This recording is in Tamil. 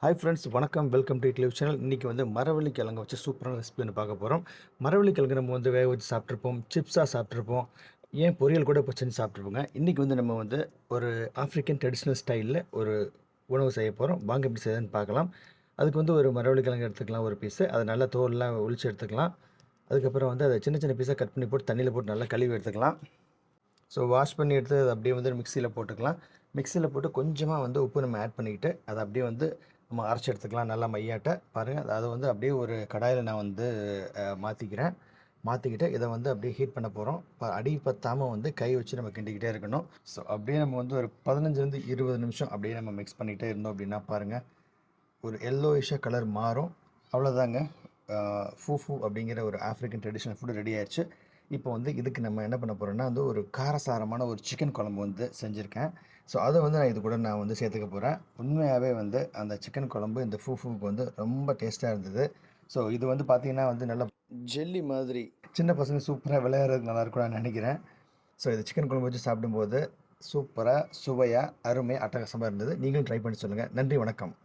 ஹாய் ஃப்ரெண்ட்ஸ், வணக்கம். Welcome to idli channel. இன்றைக்கி வந்து மரவள்ளி கிழங்க வச்சு சூப்பரான ரெசிபி ஒன்று பார்க்க போகிறோம். மரவள்ளி கிழங்கு நம்ம வந்து வேக வச்சு சாப்பிட்ருப்போம், சிப்ஸாக சாப்பிட்ருப்போம், ஏன் பொரியல் கூட இப்போ செஞ்சு சாப்பிட்ருப்போங்க. இன்றைக்கி வந்து நம்ம வந்து ஒரு ஆஃப்ரிக்கன் ட்ரெடிஷ்னல் ஸ்டைலில் ஒரு உணவு செய்ய போகிறோம். வாங்க எப்படி செய்யுதுன்னு பார்க்கலாம். அதுக்கு வந்து ஒரு மரவள்ளி கிழங்கு எடுத்துக்கலாம், ஒரு பீஸு. அதை நல்லா தோல்லாம் ஒழிச்சு எடுத்துக்கலாம். அதுக்கப்புறம் வந்து அதை சின்ன சின்ன பீஸாக கட் பண்ணி போட்டு தண்ணியில் போட்டு நல்லா கழுவி எடுத்துக்கலாம். ஸோ வாஷ் பண்ணி எடுத்து அதை அப்படியே வந்து மிக்சியில் போட்டுக்கலாம். மிக்சியில் போட்டு கொஞ்சமாக வந்து உப்பு நம்ம ஆட் பண்ணிக்கிட்டு அதை அப்படியே வந்து நம்ம அரைச்சி எடுத்துக்கலாம் நல்லா மையாட்ட. பாருங்கள், அதை வந்து அப்படியே ஒரு கடாயில் நான் வந்து மாற்றிக்கிறேன். மாற்றிக்கிட்டு இதை வந்து அப்படியே ஹீட் பண்ண போகிறோம். அடி பத்தாமல் வந்து கை வச்சு நம்ம கிண்டிக்கிட்டே இருக்கணும். ஸோ அப்படியே நம்ம வந்து ஒரு 15 20 நிமிஷம் அப்படியே நம்ம மிக்ஸ் பண்ணிகிட்டே இருந்தோம் அப்படின்னா பாருங்கள், ஒரு எல்லோயிஷாக கலர் மாறும். அவ்வளோதாங்க. ஃபூஃபு அப்படிங்கிற ஒரு ஆஃப்ரிக்கன் ட்ரெடிஷ்னல் ஃபுட் ரெடி ஆயிடுச்சு. இப்போ வந்து இதுக்கு நம்ம என்ன பண்ண போகிறோம்னா வந்து ஒரு காரசாரமான ஒரு சிக்கன் குழம்பு வந்து செஞ்சுருக்கேன். ஸோ அதை வந்து இது கூட நான் வந்து சேர்த்துக்க போகிறேன். உண்மையாகவே வந்து அந்த சிக்கன் குழம்பு இந்த ஃபூஃபுக்கு வந்து ரொம்ப டேஸ்ட்டாக இருந்தது. ஸோ இது வந்து பார்த்திங்கன்னா வந்து நல்லா ஜெல்லி மாதிரி சின்ன பசங்க சூப்பராக விளையாடுறதுக்கு நல்லாயிருக்கும் நான் நினைக்கிறேன். ஸோ இது சிக்கன் குழம்பு வச்சு சாப்பிடும்போது சூப்பராக சுவையாக அருமையாக அட்டகாசமாக இருந்தது. நீங்களும் ட்ரை பண்ணி சொல்லுங்கள். நன்றி, வணக்கம்.